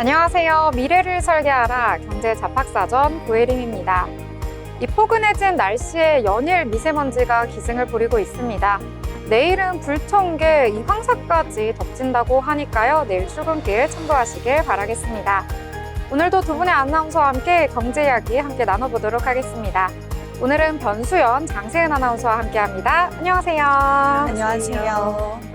안녕하세요. 미래를 설계하라 경제 잡학사전 고혜림입니다. 이 포근해진 날씨에 연일 미세먼지가 기승을 부리고 있습니다. 내일은 불청개, 이 황사까지 덮친다고 하니까요. 내일 출근길 참고하시길 바라겠습니다. 오늘도 두 분의 아나운서와 함께 경제 이야기 함께 나눠보도록 하겠습니다. 오늘은 변수연, 장세은 아나운서와 함께합니다. 안녕하세요. 안녕하세요.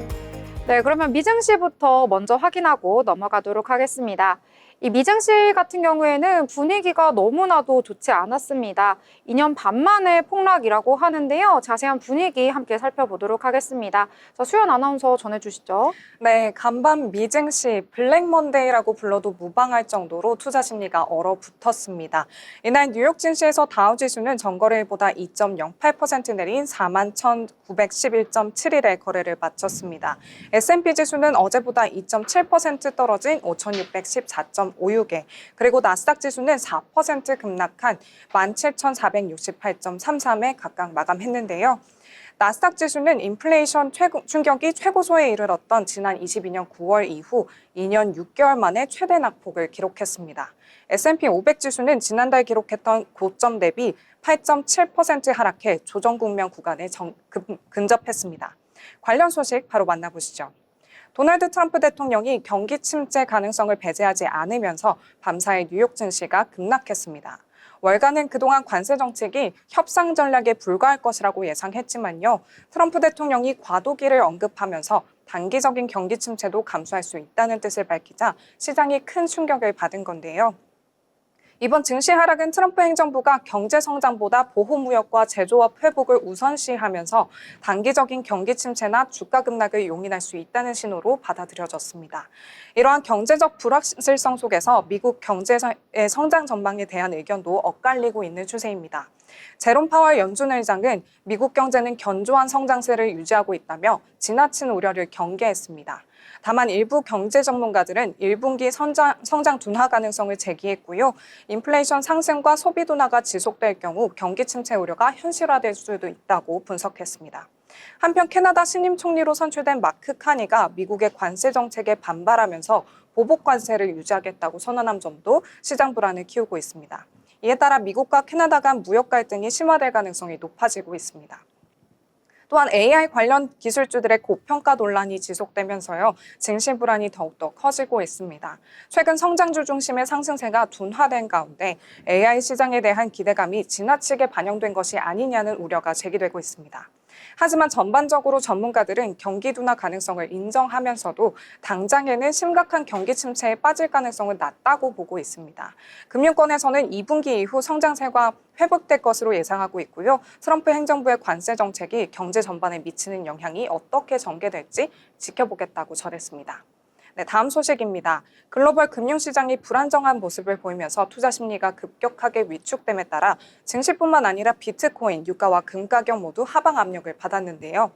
네, 그러면 미증시부터 먼저 확인하고 넘어가도록 하겠습니다. 이 미증시 같은 경우에는 분위기가 너무나도 좋지 않았습니다. 2년 반 만에 폭락이라고 하는데요. 자세한 분위기 함께 살펴보도록 하겠습니다. 자, 수연 아나운서 전해주시죠. 네, 간밤 미증시 블랙먼데이라고 불러도 무방할 정도로 투자 심리가 얼어붙었습니다. 이날 뉴욕 증시에서 다우지수는 전거래일보다 2.08% 내린 41,911.71의 거래를 마쳤습니다. S&P 지수는 어제보다 2.7% 떨어진 5,614.56에, 그리고 나스닥 지수는 4% 급락한 17,468.33에 각각 마감했는데요. 나스닥 지수는 인플레이션 충격이 최고소에 이르렀던 지난 22년 9월 이후 2년 6개월 만에 최대 낙폭을 기록했습니다. S&P 500 지수는 지난달 기록했던 고점 대비 8.7% 하락해 조정 국면 구간에 근접했습니다. 관련 소식 바로 만나보시죠. 도널드 트럼프 대통령이 경기 침체 가능성을 배제하지 않으면서 밤사이 뉴욕 증시가 급락했습니다. 월가는 그동안 관세 정책이 협상 전략에 불과할 것이라고 예상했지만요. 트럼프 대통령이 과도기를 언급하면서 단기적인 경기 침체도 감수할 수 있다는 뜻을 밝히자 시장이 큰 충격을 받은 건데요. 이번 증시 하락은 트럼프 행정부가 경제 성장보다 보호무역과 제조업 회복을 우선시하면서 단기적인 경기 침체나 주가 급락을 용인할 수 있다는 신호로 받아들여졌습니다. 이러한 경제적 불확실성 속에서 미국 경제의 성장 전망에 대한 의견도 엇갈리고 있는 추세입니다. 제롬 파월 연준 의장은 미국 경제는 견조한 성장세를 유지하고 있다며 지나친 우려를 경계했습니다. 다만 일부 경제 전문가들은 1분기 성장 둔화 가능성을 제기했고요. 인플레이션 상승과 소비 둔화가 지속될 경우 경기 침체 우려가 현실화될 수도 있다고 분석했습니다. 한편 캐나다 신임 총리로 선출된 마크 카니가 미국의 관세 정책에 반발하면서 보복 관세를 유지하겠다고 선언한 점도 시장 불안을 키우고 있습니다. 이에 따라 미국과 캐나다 간 무역 갈등이 심화될 가능성이 높아지고 있습니다. 또한 AI 관련 기술주들의 고평가 논란이 지속되면서요, 증시 불안이 더욱더 커지고 있습니다. 최근 성장주 중심의 상승세가 둔화된 가운데 AI 시장에 대한 기대감이 지나치게 반영된 것이 아니냐는 우려가 제기되고 있습니다. 하지만 전반적으로 전문가들은 경기 둔화 가능성을 인정하면서도 당장에는 심각한 경기 침체에 빠질 가능성은 낮다고 보고 있습니다. 금융권에서는 2분기 이후 성장세가 회복될 것으로 예상하고 있고요. 트럼프 행정부의 관세 정책이 경제 전반에 미치는 영향이 어떻게 전개될지 지켜보겠다고 전했습니다. 네, 다음 소식입니다. 글로벌 금융시장이 불안정한 모습을 보이면서 투자 심리가 급격하게 위축됨에 따라 증시뿐만 아니라 비트코인, 유가와 금 가격 모두 하방 압력을 받았는데요.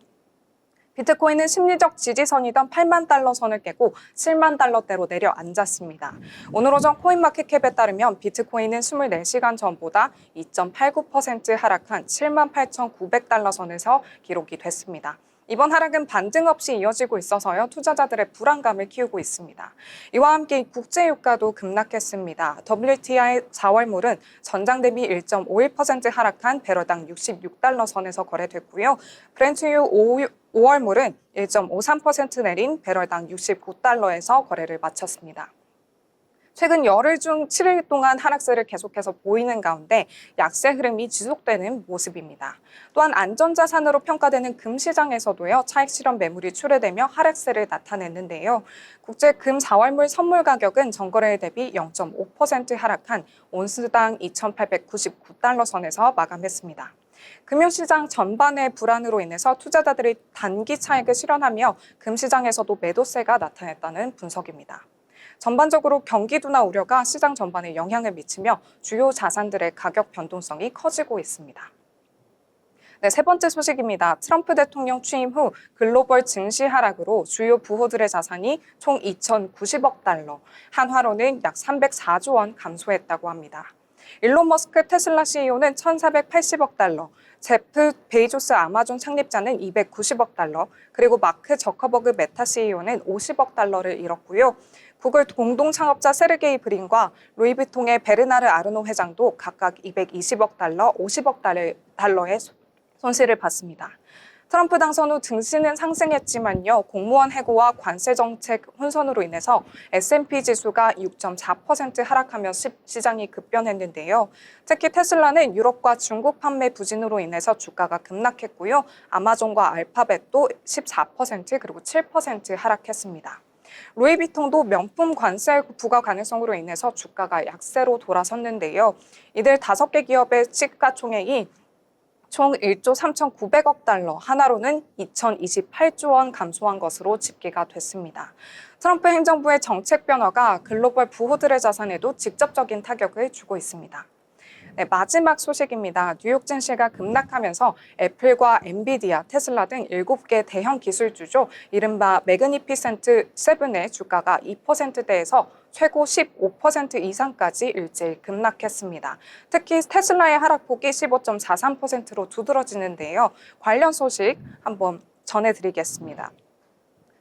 비트코인은 심리적 지지선이던 8만 달러 선을 깨고 7만 달러대로 내려앉았습니다. 오늘 오전 코인마켓캡에 따르면 비트코인은 24시간 전보다 2.89% 하락한 7만 8,900달러 선에서 기록이 됐습니다. 이번 하락은 반등 없이 이어지고 있어서요. 투자자들의 불안감을 키우고 있습니다. 이와 함께 국제유가도 급락했습니다. WTI 4월물은 전장 대비 1.51% 하락한 배럴당 66달러 선에서 거래됐고요. 브렌트유 5월물은 1.53% 내린 배럴당 69달러에서 거래를 마쳤습니다. 최근 열흘 중 7일 동안 하락세를 계속해서 보이는 가운데 약세 흐름이 지속되는 모습입니다. 또한 안전자산으로 평가되는 금 시장에서도요, 차익 실현 매물이 출회되며 하락세를 나타냈는데요. 국제 금 4월물 선물 가격은 전거래일 대비 0.5% 하락한 온스당 2,899달러 선에서 마감했습니다. 금융시장 전반의 불안으로 인해서 투자자들이 단기 차익을 실현하며 금시장에서도 매도세가 나타났다는 분석입니다. 전반적으로 경기 둔화 우려가 시장 전반에 영향을 미치며 주요 자산들의 가격 변동성이 커지고 있습니다. 네, 세 번째 소식입니다. 트럼프 대통령 취임 후 글로벌 증시 하락으로 주요 부호들의 자산이 총 2,090억 달러, 한화로는 약 304조 원 감소했다고 합니다. 일론 머스크 테슬라 CEO는 1,480억 달러, 제프 베이조스 아마존 창립자는 290억 달러, 그리고 마크 저커버그 메타 CEO는 50억 달러를 잃었고요. 구글 공동 창업자 세르게이 브린과 루이비통의 베르나르 아르노 회장도 각각 220억 달러, 50억 달러의 손실을 봤습니다. 트럼프 당선 후 증시는 상승했지만요, 공무원 해고와 관세 정책 혼선으로 인해서 S&P 지수가 6.4% 하락하며 시장이 급변했는데요. 특히 테슬라는 유럽과 중국 판매 부진으로 인해서 주가가 급락했고요. 아마존과 알파벳도 14% 그리고 7% 하락했습니다. 루이비통도 명품 관세 부과 가능성으로 인해서 주가가 약세로 돌아섰는데요. 이들 5개 기업의 시가총액이 총 1조 3,900억 달러, 하나로는 2,028조 원 감소한 것으로 집계가 됐습니다. 트럼프 행정부의 정책 변화가 글로벌 부호들의 자산에도 직접적인 타격을 주고 있습니다. 네, 마지막 소식입니다. 뉴욕 증시가 급락하면서 애플과 엔비디아, 테슬라 등 7개 대형 기술주죠. 이른바 매그니피센트 7의 주가가 2%대에서 최고 15% 이상까지 일제히 급락했습니다. 특히 테슬라의 하락폭이 15.43%로 두드러지는데요. 관련 소식 한번 전해드리겠습니다.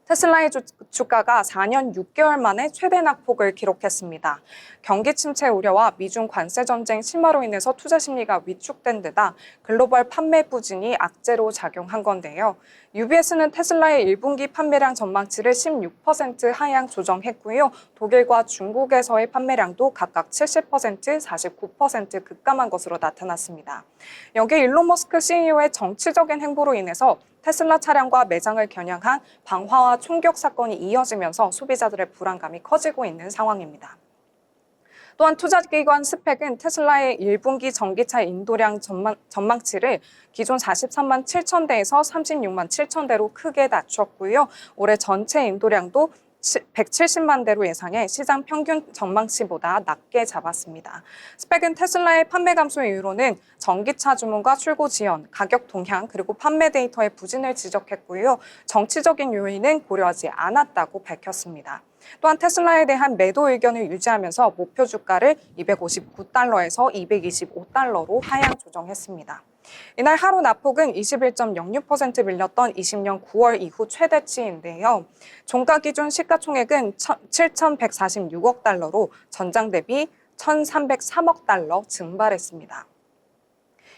테슬라의 주가가 4년 6개월 만에 최대 낙폭을 기록했습니다. 경기 침체 우려와 미중 관세 전쟁 심화로 인해서 투자 심리가 위축된 데다 글로벌 판매 부진이 악재로 작용한 건데요. UBS는 테슬라의 1분기 판매량 전망치를 16% 하향 조정했고요. 독일과 중국에서의 판매량도 각각 70%, 49% 급감한 것으로 나타났습니다. 여기에 일론 머스크 CEO의 정치적인 행보로 인해서 테슬라 차량과 매장을 겨냥한 방화와 총격 사건이 이어지면서 소비자들의 불안감이 커지고 있는 상황입니다. 또한 투자기관 스펙은 테슬라의 1분기 전기차 인도량 전망치를 기존 43만 7천 대에서 36만 7천 대로 크게 낮췄고요. 올해 전체 인도량도 170만 대로 예상해 시장 평균 전망치보다 낮게 잡았습니다. 스펙은 테슬라의 판매 감소 이유로는 전기차 주문과 출고 지연, 가격 동향, 그리고 판매 데이터의 부진을 지적했고요. 정치적인 요인은 고려하지 않았다고 밝혔습니다. 또한 테슬라에 대한 매도 의견을 유지하면서 목표 주가를 259달러에서 225달러로 하향 조정했습니다. 이날 하루 낙폭은 21.06% 밀렸던 20년 9월 이후 최대치인데요. 종가 기준 시가총액은 7,146억 달러로 전장 대비 1,303억 달러 증발했습니다.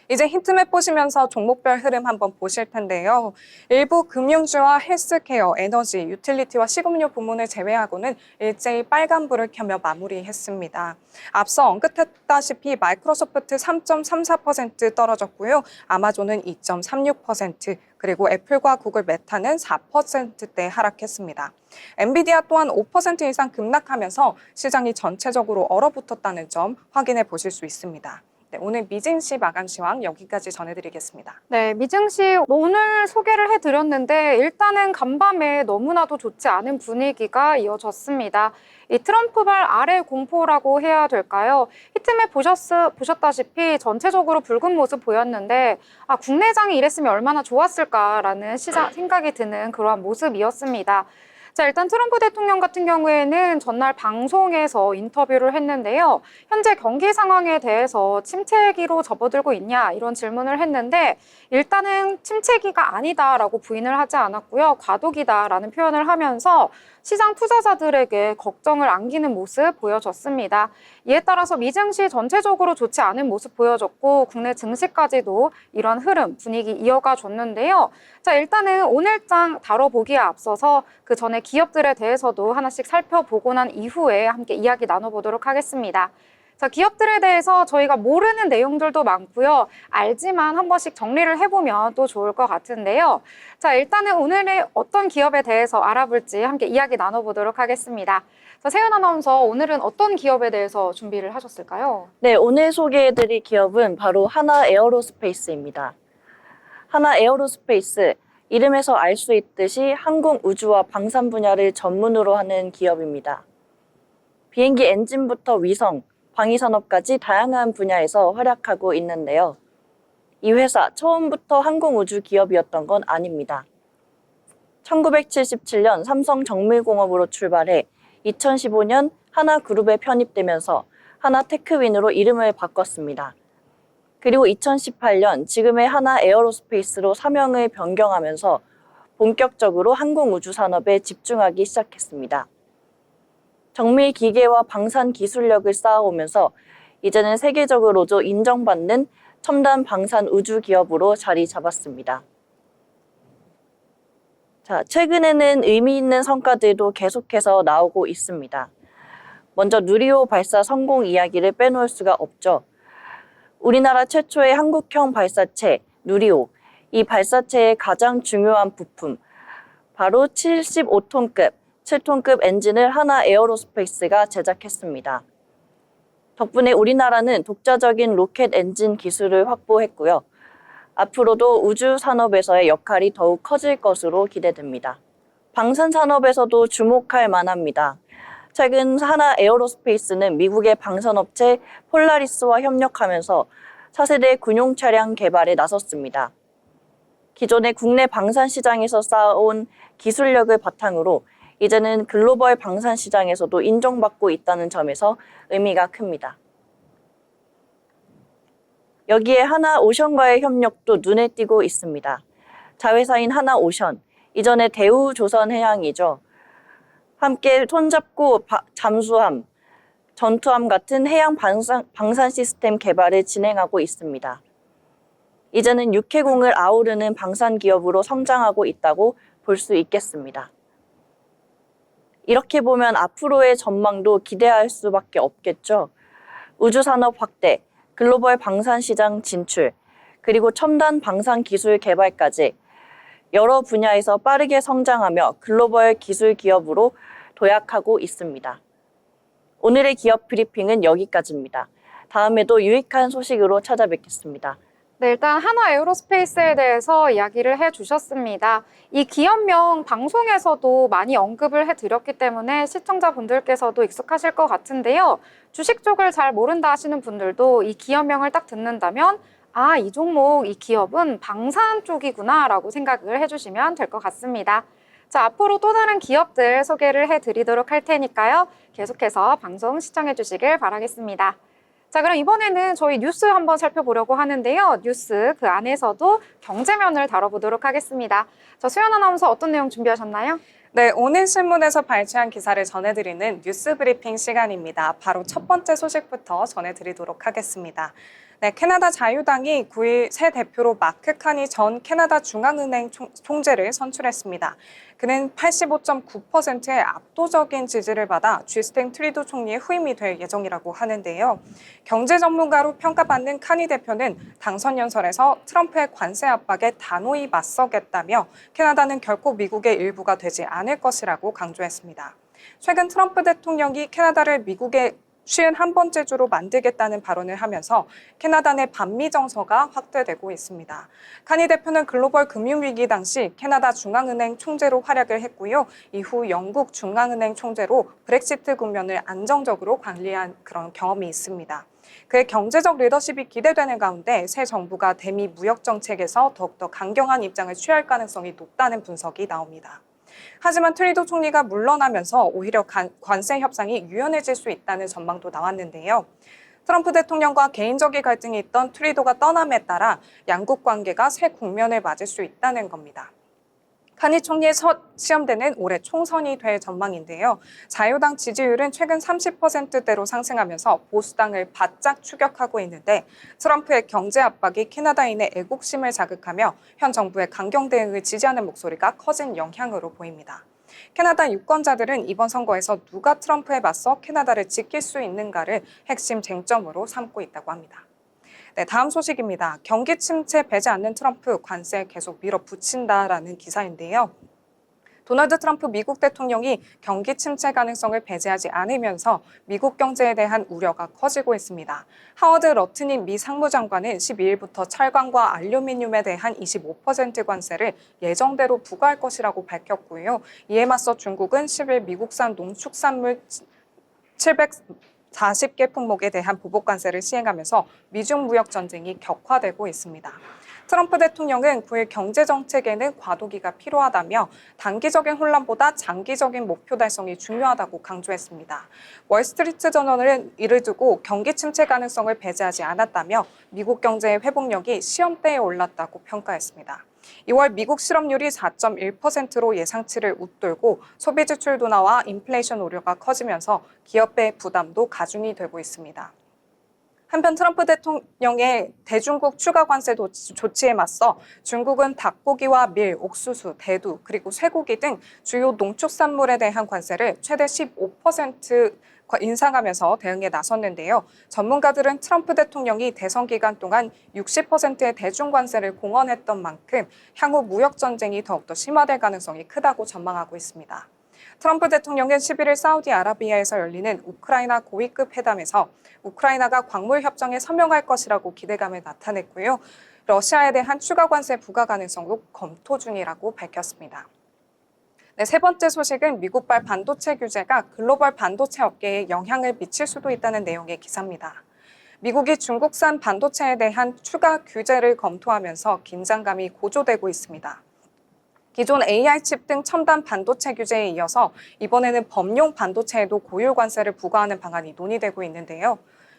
이제 힌트맵 보시면서 종목별 흐름 한번 보실 텐데요. 일부 금융주와 헬스케어, 에너지, 유틸리티와 식음료 부문을 제외하고는 일제히 빨간불을 켜며 마무리했습니다. 앞서 언급했다시피 마이크로소프트 3.34% 떨어졌고요. 아마존은 2.36%, 그리고 애플과 구글 메타는 4%대 하락했습니다. 엔비디아 또한 5% 이상 급락하면서 시장이 전체적으로 얼어붙었다는 점 확인해 보실 수 있습니다. 네, 오늘 미증시 마감 시황 여기까지 전해드리겠습니다. 네, 미증시 오늘 소개를 해드렸는데 일단은 간밤에 너무나도 좋지 않은 분위기가 이어졌습니다. 이 트럼프발 아래 공포라고 해야 될까요? 히트맵 보셨다시피 전체적으로 붉은 모습 보였는데 국내장이 이랬으면 얼마나 좋았을까라는 생각이 드는 그러한 모습이었습니다. 자, 일단 트럼프 대통령 같은 경우에는 전날 방송에서 인터뷰를 했는데요. 현재 경기 상황에 대해서 침체기로 접어들고 있냐 이런 질문을 했는데 일단은 침체기가 아니다라고 부인을 하지 않았고요. 과도기다라는 표현을 하면서 시장 투자자들에게 걱정을 안기는 모습 보여줬습니다. 이에 따라서 미증시 전체적으로 좋지 않은 모습 보여줬고 국내 증시까지도 이런 흐름, 분위기 이어가 줬는데요. 자, 일단은 오늘장 다뤄보기에 앞서서 그 전에 기업들에 대해서도 하나씩 살펴보고 난 이후에 함께 이야기 나눠보도록 하겠습니다. 자, 기업들에 대해서 저희가 모르는 내용들도 많고요. 알지만 한 번씩 정리를 해보면 또 좋을 것 같은데요. 자, 일단은 오늘의 어떤 기업에 대해서 알아볼지 함께 이야기 나눠보도록 하겠습니다. 자, 세연 아나운서, 오늘은 어떤 기업에 대해서 준비를 하셨을까요? 네, 오늘 소개해드릴 기업은 바로 하나에어로스페이스입니다. 하나에어로스페이스, 이름에서 알 수 있듯이 항공, 우주와 방산 분야를 전문으로 하는 기업입니다. 비행기 엔진부터 위성, 방위산업까지 다양한 분야에서 활약하고 있는데요. 이 회사 처음부터 항공우주 기업이었던 건 아닙니다. 1977년 삼성정밀공업으로 출발해 2015년 하나그룹에 편입되면서 하나테크윈으로 이름을 바꿨습니다. 그리고 2018년 지금의 하나 에어로스페이스로 사명을 변경하면서 본격적으로 항공우주산업에 집중하기 시작했습니다. 정밀 기계와 방산 기술력을 쌓아오면서 이제는 세계적으로도 인정받는 첨단 방산 우주 기업으로 자리 잡았습니다. 자, 최근에는 의미 있는 성과들도 계속해서 나오고 있습니다. 먼저 누리호 발사 성공 이야기를 빼놓을 수가 없죠. 우리나라 최초의 한국형 발사체 누리호, 이 발사체의 가장 중요한 부품, 바로 75톤급, 7톤급 엔진을 하나 에어로스페이스가 제작했습니다. 덕분에 우리나라는 독자적인 로켓 엔진 기술을 확보했고요. 앞으로도 우주 산업에서의 역할이 더욱 커질 것으로 기대됩니다. 방산 산업에서도 주목할 만합니다. 최근 하나 에어로스페이스는 미국의 방산업체 폴라리스와 협력하면서 차세대 군용 차량 개발에 나섰습니다. 기존의 국내 방산 시장에서 쌓아온 기술력을 바탕으로 이제는 글로벌 방산 시장에서도 인정받고 있다는 점에서 의미가 큽니다. 여기에 하나오션과의 협력도 눈에 띄고 있습니다. 자회사인 하나오션, 이전에 대우조선해양이죠. 함께 손잡고 잠수함, 전투함 같은 해양 방산 시스템 개발을 진행하고 있습니다. 이제는 육해공을 아우르는 방산 기업으로 성장하고 있다고 볼 수 있겠습니다. 이렇게 보면 앞으로의 전망도 기대할 수밖에 없겠죠. 우주산업 확대, 글로벌 방산 시장 진출, 그리고 첨단 방산 기술 개발까지 여러 분야에서 빠르게 성장하며 글로벌 기술 기업으로 도약하고 있습니다. 오늘의 기업 브리핑은 여기까지입니다. 다음에도 유익한 소식으로 찾아뵙겠습니다. 네, 일단 하나 에어로스페이스에 대해서 이야기를 해주셨습니다. 이 기업명 방송에서도 많이 언급을 해드렸기 때문에 시청자분들께서도 익숙하실 것 같은데요. 주식 쪽을 잘 모른다 하시는 분들도 이 기업명을 딱 듣는다면 아, 이 종목, 이 기업은 방산 쪽이구나 라고 생각을 해주시면 될 것 같습니다. 자, 앞으로 또 다른 기업들 소개를 해드리도록 할 테니까요. 계속해서 방송 시청해 주시길 바라겠습니다. 자, 그럼 이번에는 저희 뉴스 한번 살펴보려고 하는데요. 뉴스 그 안에서도 경제면을 다뤄보도록 하겠습니다. 자, 수연 아나운서 어떤 내용 준비하셨나요? 네, 오늘 신문에서 발췌한 기사를 전해드리는 뉴스 브리핑 시간입니다. 바로 첫 번째 소식부터 전해드리도록 하겠습니다. 네, 캐나다 자유당이 9일 새 대표로 마크 카니 전 캐나다 중앙은행 총재를 선출했습니다. 그는 85.9%의 압도적인 지지를 받아 주스틴 트리도 총리의 후임이 될 예정이라고 하는데요. 경제 전문가로 평가받는 카니 대표는 당선 연설에서 트럼프의 관세 압박에 단호히 맞서겠다며 캐나다는 결코 미국의 일부가 되지 않을 것이라고 강조했습니다. 최근 트럼프 대통령이 캐나다를 미국의 51번째 주로 만들겠다는 발언을 하면서 캐나다 내 반미 정서가 확대되고 있습니다. 카니 대표는 글로벌 금융위기 당시 캐나다 중앙은행 총재로 활약을 했고요. 이후 영국 중앙은행 총재로 브렉시트 국면을 안정적으로 관리한 그런 경험이 있습니다. 그의 경제적 리더십이 기대되는 가운데 새 정부가 대미 무역 정책에서 더욱더 강경한 입장을 취할 가능성이 높다는 분석이 나옵니다. 하지만 트리도 총리가 물러나면서 오히려 관세 협상이 유연해질 수 있다는 전망도 나왔는데요. 트럼프 대통령과 개인적인 갈등이 있던 트리도가 떠남에 따라 양국 관계가 새 국면을 맞을 수 있다는 겁니다. 카니 총리의 첫 시험대는 올해 총선이 될 전망인데요. 자유당 지지율은 최근 30%대로 상승하면서 보수당을 바짝 추격하고 있는데 트럼프의 경제 압박이 캐나다인의 애국심을 자극하며 현 정부의 강경 대응을 지지하는 목소리가 커진 영향으로 보입니다. 캐나다 유권자들은 이번 선거에서 누가 트럼프에 맞서 캐나다를 지킬 수 있는가를 핵심 쟁점으로 삼고 있다고 합니다. 네, 다음 소식입니다. 경기 침체 배제 않는 트럼프 관세 계속 밀어붙인다라는 기사인데요. 도널드 트럼프 미국 대통령이 경기 침체 가능성을 배제하지 않으면서 미국 경제에 대한 우려가 커지고 있습니다. 하워드 러트닌 미 상무장관은 12일부터 철강과 알루미늄에 대한 25% 관세를 예정대로 부과할 것이라고 밝혔고요. 이에 맞서 중국은 10일 미국산 농축산물 740개 품목에 대한 보복 관세를 시행하면서 미중 무역 전쟁이 격화되고 있습니다. 트럼프 대통령은 9일 경제정책에는 과도기가 필요하다며 단기적인 혼란보다 장기적인 목표 달성이 중요하다고 강조했습니다. 월스트리트 저널은 이를 두고 경기 침체 가능성을 배제하지 않았다며 미국 경제의 회복력이 시험대에 올랐다고 평가했습니다. 2월 미국 실업률이 4.1%로 예상치를 웃돌고 소비 지출 둔화와 인플레이션 우려가 커지면서 기업의 부담도 가중이 되고 있습니다. 한편 트럼프 대통령의 대중국 추가 관세 조치에 맞서 중국은 닭고기와 밀, 옥수수, 대두, 그리고 쇠고기 등 주요 농축산물에 대한 관세를 최대 15% 인상하면서 대응에 나섰는데요. 전문가들은 트럼프 대통령이 대선 기간 동안 60%의 대중관세를 공언했던 만큼 향후 무역 전쟁이 더욱더 심화될 가능성이 크다고 전망하고 있습니다. 트럼프 대통령은 11일 사우디아라비아에서 열리는 우크라이나 고위급 회담에서 우크라이나가 광물 협정에 서명할 것이라고 기대감을 나타냈고요. 러시아에 대한 추가 관세 부과 가능성도 검토 중이라고 밝혔습니다. 네, 세 번째 소식은 미국발 반도체 규제가 글로벌 반도체 업계에 영향을 미칠 수도 있다는 내용의 기사입니다. 미국이 중국산 반도체에 대한 추가 규제를 검토하면서 긴장감이 고조되고 있습니다. 기존 AI 칩 등 첨단 반도체 규제에 이어서 이번에는 범용 반도체에도 고율 관세를 부과하는 방안이 논의되고 있는데요.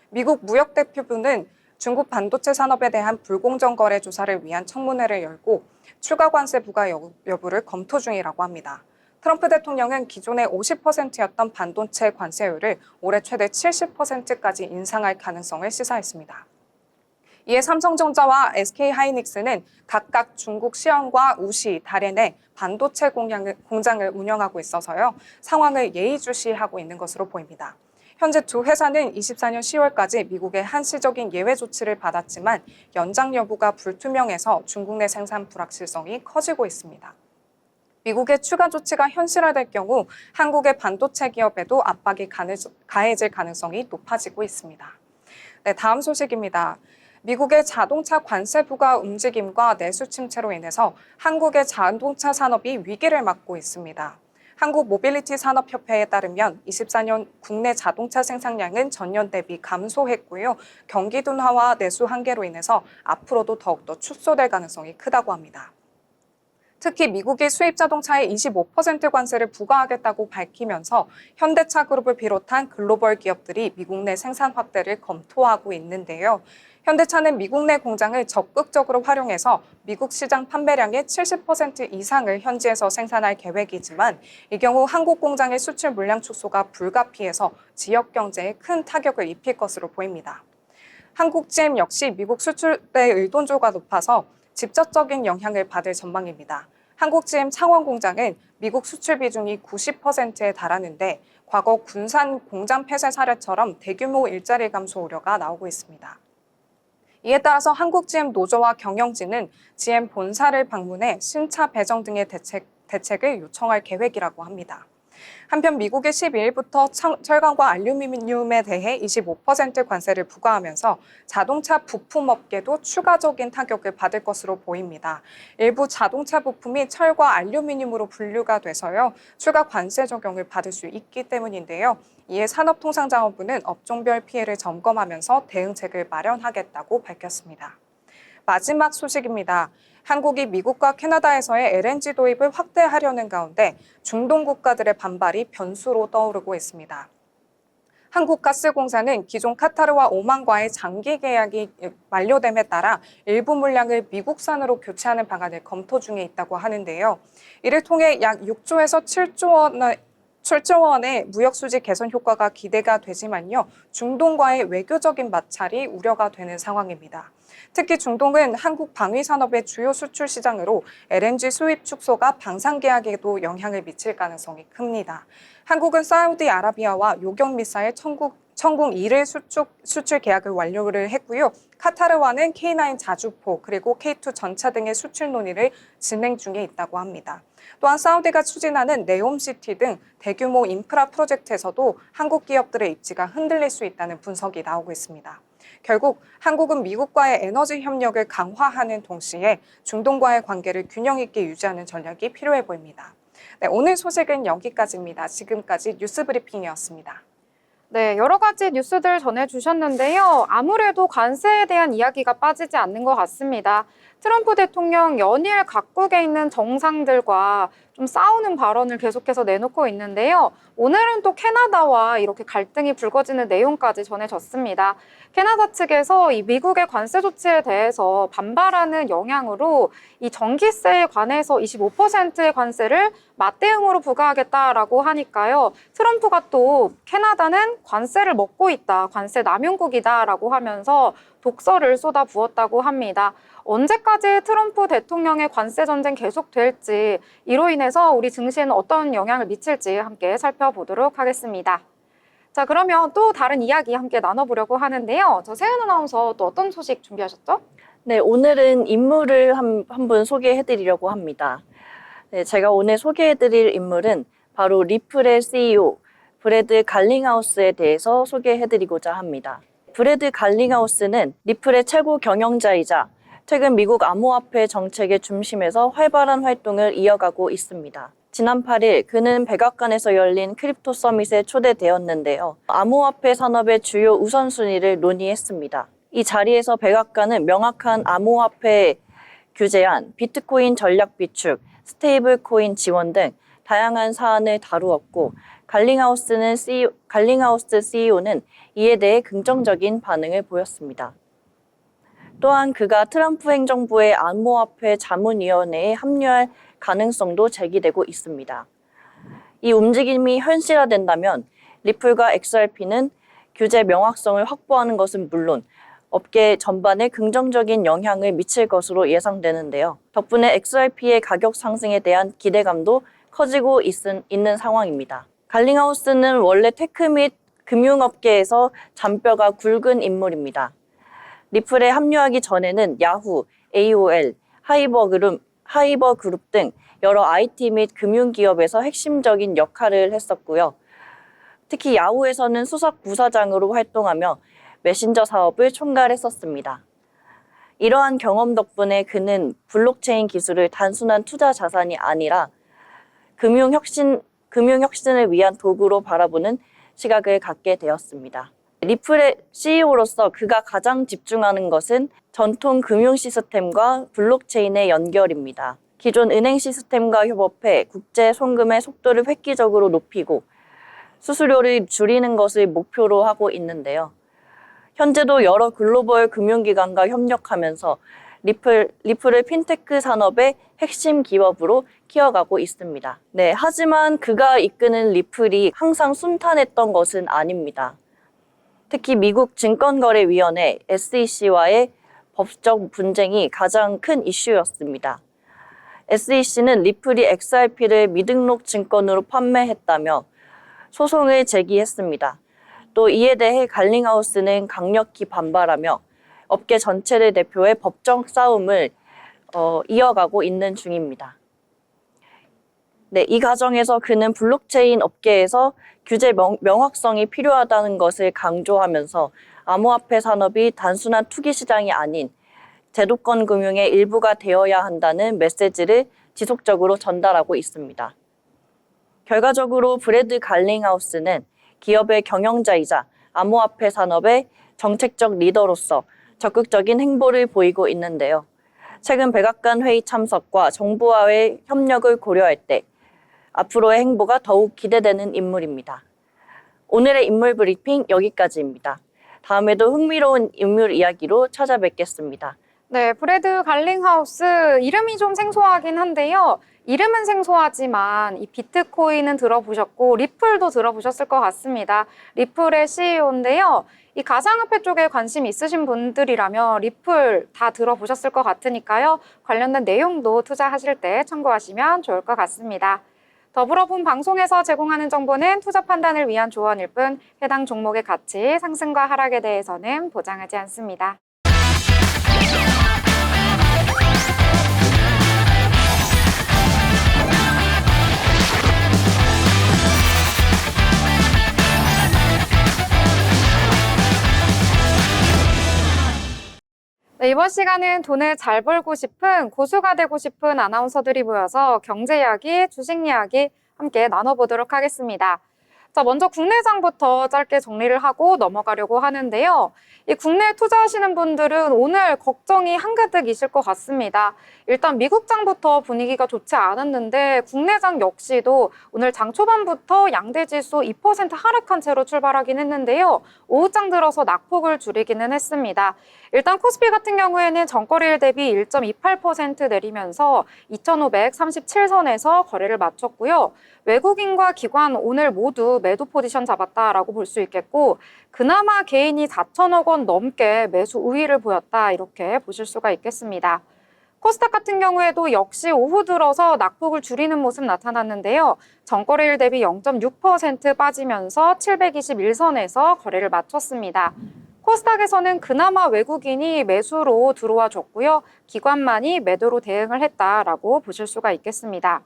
미국 무역대표부는 중국 반도체 산업에 대한 불공정 거래 조사를 위한 청문회를 열고 추가 관세 부과 여부를 검토 중이라고 합니다. 트럼프 대통령은 기존의 50%였던 반도체 관세율을 올해 최대 70%까지 인상할 가능성을 시사했습니다. 이에 삼성전자와 SK하이닉스는 각각 중국 시안과 우시, 다롄에 반도체 공장을 운영하고 있어서요. 상황을 예의주시하고 있는 것으로 보입니다. 현재 두 회사는 24년 10월까지 미국의 한시적인 예외 조치를 받았지만 연장 여부가 불투명해서 중국 내 생산 불확실성이 커지고 있습니다. 미국의 추가 조치가 현실화될 경우 한국의 반도체 기업에도 압박이 가해질 가능성이 높아지고 있습니다. 네, 다음 소식입니다. 미국의 자동차 관세 부과 움직임과 내수 침체로 인해서 한국의 자동차 산업이 위기를 맞고 있습니다. 한국모빌리티산업협회에 따르면 24년 국내 자동차 생산량은 전년 대비 감소했고요. 경기 둔화와 내수 한계로 인해서 앞으로도 더욱더 축소될 가능성이 크다고 합니다. 특히 미국이 수입 자동차에 25% 관세를 부과하겠다고 밝히면서 현대차 그룹을 비롯한 글로벌 기업들이 미국 내 생산 확대를 검토하고 있는데요. 현대차는 미국 내 공장을 적극적으로 활용해서 미국 시장 판매량의 70% 이상을 현지에서 생산할 계획이지만 이 경우 한국 공장의 수출 물량 축소가 불가피해서 지역 경제에 큰 타격을 입힐 것으로 보입니다. 한국 GM 역시 미국 수출의 의존도가 높아서 직접적인 영향을 받을 전망입니다. 한국 GM 창원 공장은 미국 수출 비중이 90%에 달하는데 과거 군산 공장 폐쇄 사례처럼 대규모 일자리 감소 우려가 나오고 있습니다. 이에 따라서 한국 GM 노조와 경영진은 GM 본사를 방문해 신차 배정 등의 대책을 요청할 계획이라고 합니다. 한편 미국이 12일부터 철강과 알루미늄에 대해 25% 관세를 부과하면서 자동차 부품업계도 추가적인 타격을 받을 것으로 보입니다. 일부 자동차 부품이 철과 알루미늄으로 분류가 돼서요. 추가 관세 적용을 받을 수 있기 때문인데요. 이에 산업통상자원부는 업종별 피해를 점검하면서 대응책을 마련하겠다고 밝혔습니다. 마지막 소식입니다. 한국이 미국과 캐나다에서의 LNG 도입을 확대하려는 가운데 중동 국가들의 반발이 변수로 떠오르고 있습니다. 한국가스공사는 기존 카타르와 오만과의 장기 계약이 만료됨에 따라 일부 물량을 미국산으로 교체하는 방안을 검토 중에 있다고 하는데요. 이를 통해 약 6조에서 7조 원의 무역 수지 개선 효과가 기대가 되지만요. 중동과의 외교적인 마찰이 우려가 되는 상황입니다. 특히 중동은 한국 방위 산업의 주요 수출 시장으로 LNG 수입 축소가 방산 계약에도 영향을 미칠 가능성이 큽니다. 한국은 사우디아라비아와 요격 미사일 천궁 2를 수출 계약을 완료를 했고요. 카타르와는 K9 자주포 그리고 K2 전차 등의 수출 논의를 진행 중에 있다고 합니다. 또한 사우디가 추진하는 네옴시티 등 대규모 인프라 프로젝트에서도 한국 기업들의 입지가 흔들릴 수 있다는 분석이 나오고 있습니다. 결국 한국은 미국과의 에너지 협력을 강화하는 동시에 중동과의 관계를 균형 있게 유지하는 전략이 필요해 보입니다. 네, 오늘 소식은 여기까지입니다. 지금까지 뉴스브리핑이었습니다. 네, 여러 가지 뉴스들 전해주셨는데요. 아무래도 관세에 대한 이야기가 빠지지 않는 것 같습니다. 트럼프 대통령 연일 각국에 있는 정상들과 좀 싸우는 발언을 계속해서 내놓고 있는데요. 오늘은 또 캐나다와 이렇게 갈등이 불거지는 내용까지 전해졌습니다. 캐나다 측에서 이 미국의 관세 조치에 대해서 반발하는 영향으로 이 전기세에 관해서 25%의 관세를 맞대응으로 부과하겠다라고 하니까요. 트럼프가 또 캐나다는 관세를 먹고 있다, 관세 남용국이다라고 하면서 독설을 쏟아부었다고 합니다. 언제까지 트럼프 대통령의 관세 전쟁 계속될지, 이로 인해서 우리 증시에는 어떤 영향을 미칠지 함께 살펴보도록 하겠습니다. 자, 그러면 또 다른 이야기 함께 나눠보려고 하는데요. 저 세은 아나운서 또 어떤 소식 준비하셨죠? 네, 오늘은 인물을 한 분 소개해드리려고 합니다. 네, 제가 오늘 소개해드릴 인물은 바로 리플의 CEO 브래드 갈링하우스에 대해서 소개해드리고자 합니다. 브래드 갈링하우스는 리플의 최고 경영자이자 최근 미국 암호화폐 정책의 중심에서 활발한 활동을 이어가고 있습니다. 지난 8일 그는 백악관에서 열린 크립토 서밋에 초대되었는데요. 암호화폐 산업의 주요 우선순위를 논의했습니다. 이 자리에서 백악관은 명확한 암호화폐 규제안, 비트코인 전략 비축, 스테이블 코인 지원 등 다양한 사안을 다루었고, 갈링하우스 CEO는 이에 대해 긍정적인 반응을 보였습니다. 또한 그가 트럼프 행정부의 암호화폐 자문위원회에 합류할 가능성도 제기되고 있습니다. 이 움직임이 현실화된다면 리플과 XRP는 규제 명확성을 확보하는 것은 물론 업계 전반에 긍정적인 영향을 미칠 것으로 예상되는데요. 덕분에 XRP의 가격 상승에 대한 기대감도 커지고 있는 상황입니다. 갈링하우스는 원래 테크 및 금융업계에서 잔뼈가 굵은 인물입니다. 리플에 합류하기 전에는 야후, AOL, 하이버 그룹 등 여러 IT 및 금융기업에서 핵심적인 역할을 했었고요. 특히 야후에서는 수석 부사장으로 활동하며 메신저 사업을 총괄했었습니다. 이러한 경험 덕분에 그는 블록체인 기술을 단순한 투자 자산이 아니라 금융혁신을 위한 도구로 바라보는 시각을 갖게 되었습니다. 리플의 CEO로서 그가 가장 집중하는 것은 전통 금융 시스템과 블록체인의 연결입니다. 기존 은행 시스템과 협업해 국제 송금의 속도를 획기적으로 높이고 수수료를 줄이는 것을 목표로 하고 있는데요. 현재도 여러 글로벌 금융기관과 협력하면서 리플을 핀테크 산업의 핵심 기업으로 키워가고 있습니다. 네, 하지만 그가 이끄는 리플이 항상 순탄했던 것은 아닙니다. 특히 미국 증권거래위원회 SEC와의 법적 분쟁이 가장 큰 이슈였습니다. SEC는 리플이 XRP를 미등록 증권으로 판매했다며 소송을 제기했습니다. 또 이에 대해 갈링하우스는 강력히 반발하며 업계 전체를 대표해 법적 싸움을 이어가고 있는 중입니다. 네, 이 과정에서 그는 블록체인 업계에서 규제 명확성이 필요하다는 것을 강조하면서 암호화폐 산업이 단순한 투기 시장이 아닌 제도권 금융의 일부가 되어야 한다는 메시지를 지속적으로 전달하고 있습니다. 결과적으로 브래드 갈링하우스는 기업의 경영자이자 암호화폐 산업의 정책적 리더로서 적극적인 행보를 보이고 있는데요. 최근 백악관 회의 참석과 정부와의 협력을 고려할 때 앞으로의 행보가 더욱 기대되는 인물입니다. 오늘의 인물 브리핑 여기까지입니다. 다음에도 흥미로운 인물 이야기로 찾아뵙겠습니다. 네, 브래드 갈링하우스 이름이 좀 생소하긴 한데요. 이름은 생소하지만 이 비트코인은 들어보셨고 리플도 들어보셨을 것 같습니다. 리플의 CEO인데요. 이 가상화폐 쪽에 관심 있으신 분들이라면 리플 다 들어보셨을 것 같으니까요. 관련된 내용도 투자하실 때 참고하시면 좋을 것 같습니다. 더불어 본 방송에서 제공하는 정보는 투자 판단을 위한 조언일 뿐 해당 종목의 가치, 상승과 하락에 대해서는 보장하지 않습니다. 네, 이번 시간은 돈을 잘 벌고 싶은 고수가 되고 싶은 아나운서들이 모여서 경제 이야기, 주식 이야기 함께 나눠보도록 하겠습니다. 자, 먼저 국내장부터 짧게 정리를 하고 넘어가려고 하는데요. 이 국내에 투자하시는 분들은 오늘 걱정이 한가득이실 것 같습니다. 일단 미국장부터 분위기가 좋지 않았는데 국내장 역시도 오늘 장 초반부터 양대지수 2% 하락한 채로 출발하긴 했는데요. 오후장 들어서 낙폭을 줄이기는 했습니다. 일단 코스피 같은 경우에는 전거래일 대비 1.28% 내리면서 2,537선에서 거래를 마쳤고요. 외국인과 기관 오늘 모두 매도 포지션 잡았다라고 볼 수 있겠고 그나마 개인이 4천억 원 넘게 매수 우위를 보였다 이렇게 보실 수가 있겠습니다. 코스닥 같은 경우에도 역시 오후 들어서 낙폭을 줄이는 모습 나타났는데요. 전거래일 대비 0.6% 빠지면서 721선에서 거래를 마쳤습니다. 코스닥에서는 그나마 외국인이 매수로 들어와 줬고요. 기관만이 매도로 대응을 했다라고 보실 수가 있겠습니다.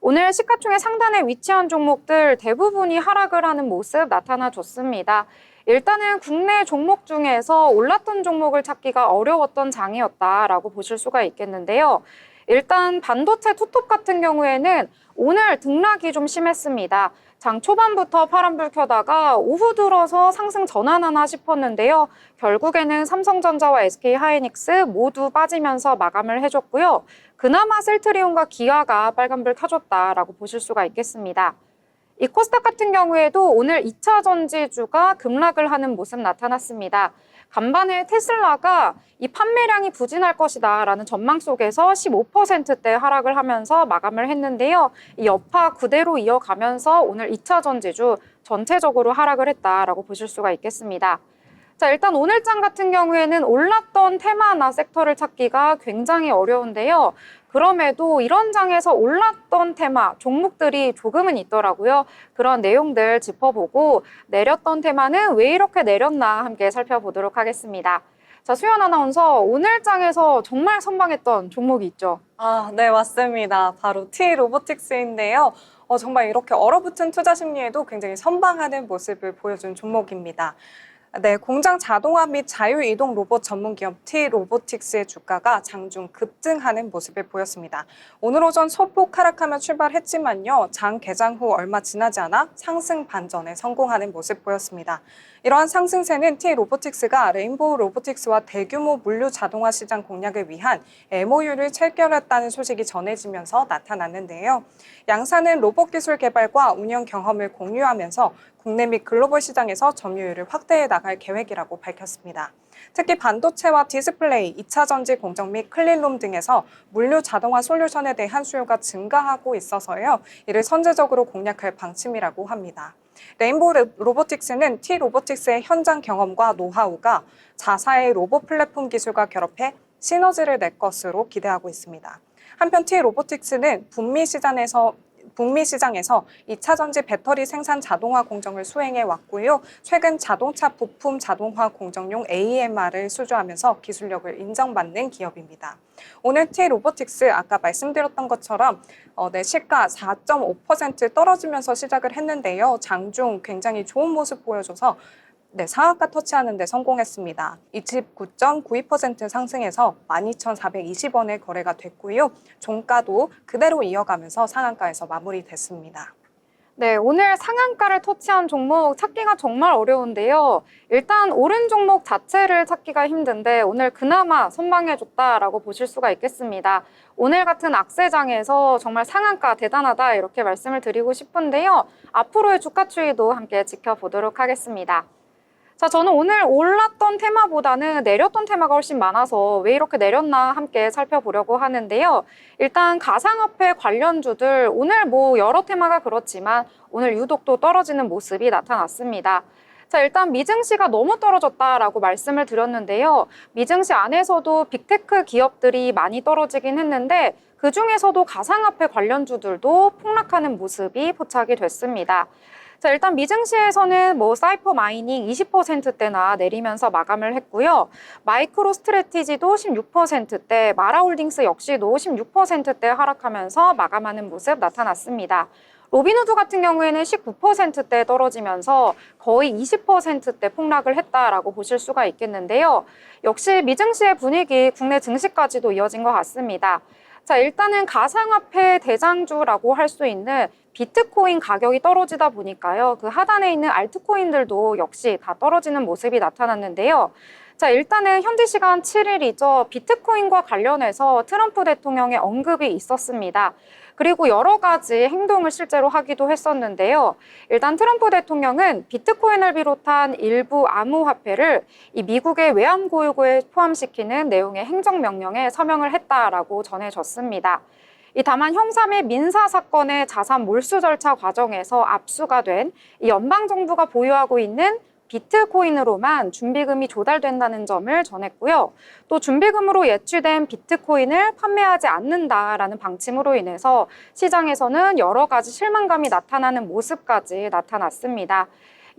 오늘 시가총액 상단에 위치한 종목들 대부분이 하락을 하는 모습 나타나줬습니다. 일단은 국내 종목 중에서 올랐던 종목을 찾기가 어려웠던 장이었다라고 보실 수가 있겠는데요. 일단 반도체 투톱 같은 경우에는 오늘 등락이 좀 심했습니다. 장 초반부터 파란불 켜다가 오후 들어서 상승 전환하나 싶었는데요. 결국에는 삼성전자와 SK하이닉스 모두 빠지면서 마감을 해줬고요. 그나마 셀트리온과 기아가 빨간불 켜줬다라고 보실 수가 있겠습니다. 이 코스닥 같은 경우에도 오늘 2차 전지주가 급락을 하는 모습 나타났습니다. 간밤에 테슬라가 이 판매량이 부진할 것이다라는 전망 속에서 15%대 하락을 하면서 마감을 했는데요. 이 여파 그대로 이어가면서 오늘 2차 전지주 전체적으로 하락을 했다라고 보실 수가 있겠습니다. 자, 일단 오늘장 같은 경우에는 올랐던 테마나 섹터를 찾기가 굉장히 어려운데요. 그럼에도 이런 장에서 올랐던 테마, 종목들이 조금은 있더라고요. 그런 내용들 짚어보고 내렸던 테마는 왜 이렇게 내렸나 함께 살펴보도록 하겠습니다. 자, 수연 아나운서, 오늘 장에서 정말 선방했던 종목이 있죠? 네, 맞습니다. 바로 T-로보틱스인데요. 정말 이렇게 얼어붙은 투자 심리에도 굉장히 선방하는 모습을 보여준 종목입니다. 네, 공장 자동화 및 자유이동 로봇 전문 기업 T-로보틱스의 주가가 장중 급등하는 모습을 보였습니다. 오늘 오전 소폭 하락하며 출발했지만요. 장 개장 후 얼마 지나지 않아 상승 반전에 성공하는 모습 보였습니다. 이러한 상승세는 T-로보틱스가 레인보우 로보틱스와 대규모 물류 자동화 시장 공략을 위한 MOU를 체결했다는 소식이 전해지면서 나타났는데요. 양사는 로봇 기술 개발과 운영 경험을 공유하면서 국내 및 글로벌 시장에서 점유율을 확대해 나갈 계획이라고 밝혔습니다. 특히 반도체와 디스플레이, 2차 전지 공정 및 클린룸 등에서 물류 자동화 솔루션에 대한 수요가 증가하고 있어서요. 이를 선제적으로 공략할 방침이라고 합니다. 레인보우 로보틱스는 T-로보틱스의 현장 경험과 노하우가 자사의 로봇 플랫폼 기술과 결합해 시너지를 낼 것으로 기대하고 있습니다. 한편 T-로보틱스는 북미 시장에서 2차 전지 배터리 생산 자동화 공정을 수행해 왔고요. 최근 자동차 부품 자동화 공정용 AMR을 수주하면서 기술력을 인정받는 기업입니다. 오늘 T-로보틱스 아까 말씀드렸던 것처럼 시가 4.5% 떨어지면서 시작을 했는데요. 장중 굉장히 좋은 모습 보여줘서 상한가 터치하는 데 성공했습니다. 29.92% 상승해서 12,420원에 거래가 됐고요. 종가도 그대로 이어가면서 상한가에서 마무리됐습니다. 네, 오늘 상한가를 터치한 종목 찾기가 정말 어려운데요. 일단 오른 종목 자체를 찾기가 힘든데 오늘 그나마 선방해줬다라고 보실 수가 있겠습니다. 오늘 같은 악세장에서 정말 상한가 대단하다 이렇게 말씀을 드리고 싶은데요. 앞으로의 주가 추이도 함께 지켜보도록 하겠습니다. 자, 저는 오늘 올랐던 테마보다는 내렸던 테마가 훨씬 많아서 왜 이렇게 내렸나 함께 살펴보려고 하는데요. 일단 가상화폐 관련주들 오늘 여러 테마가 그렇지만 오늘 유독 또 떨어지는 모습이 나타났습니다. 자, 일단 미증시가 너무 떨어졌다라고 말씀을 드렸는데요. 미증시 안에서도 빅테크 기업들이 많이 떨어지긴 했는데 그중에서도 가상화폐 관련주들도 폭락하는 모습이 포착이 됐습니다. 자, 일단 미증시에서는 사이퍼 마이닝 20%대나 내리면서 마감을 했고요. 마이크로 스트래티지도 16%대, 마라홀딩스 역시도 16%대 하락하면서 마감하는 모습 나타났습니다. 로빈후드 같은 경우에는 19%대 떨어지면서 거의 20%대 폭락을 했다라고 보실 수가 있겠는데요. 역시 미증시의 분위기 국내 증시까지도 이어진 것 같습니다. 자, 일단은 가상화폐 대장주라고 할 수 있는 비트코인 가격이 떨어지다 보니까요. 그 하단에 있는 알트코인들도 역시 다 떨어지는 모습이 나타났는데요. 자, 일단은 현지 시간 7일이죠. 비트코인과 관련해서 트럼프 대통령의 언급이 있었습니다. 그리고 여러 가지 행동을 실제로 하기도 했었는데요. 일단 트럼프 대통령은 비트코인을 비롯한 일부 암호화폐를 이 미국의 외환보유고에 포함시키는 내용의 행정명령에 서명을 했다라고 전해졌습니다. 다만 형사 및 민사 사건의 자산 몰수 절차 과정에서 압수가 된 이 연방정부가 보유하고 있는 비트코인으로만 준비금이 조달된다는 점을 전했고요. 또 준비금으로 예치된 비트코인을 판매하지 않는다라는 방침으로 인해서 시장에서는 여러 가지 실망감이 나타나는 모습까지 나타났습니다.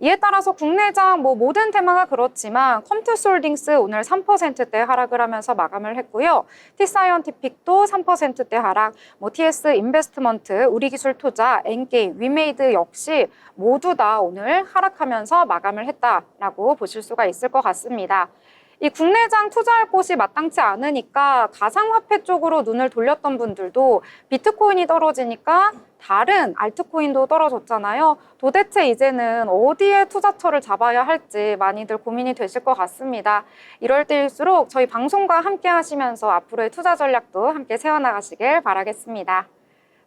이에 따라서 국내장 모든 테마가 그렇지만 컴투스홀딩스 오늘 3%대 하락을 하면서 마감을 했고요. T사이언티픽도 3%대 하락, TS 인베스트먼트, 우리기술투자, 엔게임, 위메이드 역시 모두 다 오늘 하락하면서 마감을 했다라고 보실 수가 있을 것 같습니다. 이 국내장 투자할 곳이 마땅치 않으니까 가상화폐 쪽으로 눈을 돌렸던 분들도 비트코인이 떨어지니까 다른 알트코인도 떨어졌잖아요. 도대체 이제는 어디에 투자처를 잡아야 할지 많이들 고민이 되실 것 같습니다. 이럴 때일수록 저희 방송과 함께 하시면서 앞으로의 투자 전략도 함께 세워나가시길 바라겠습니다.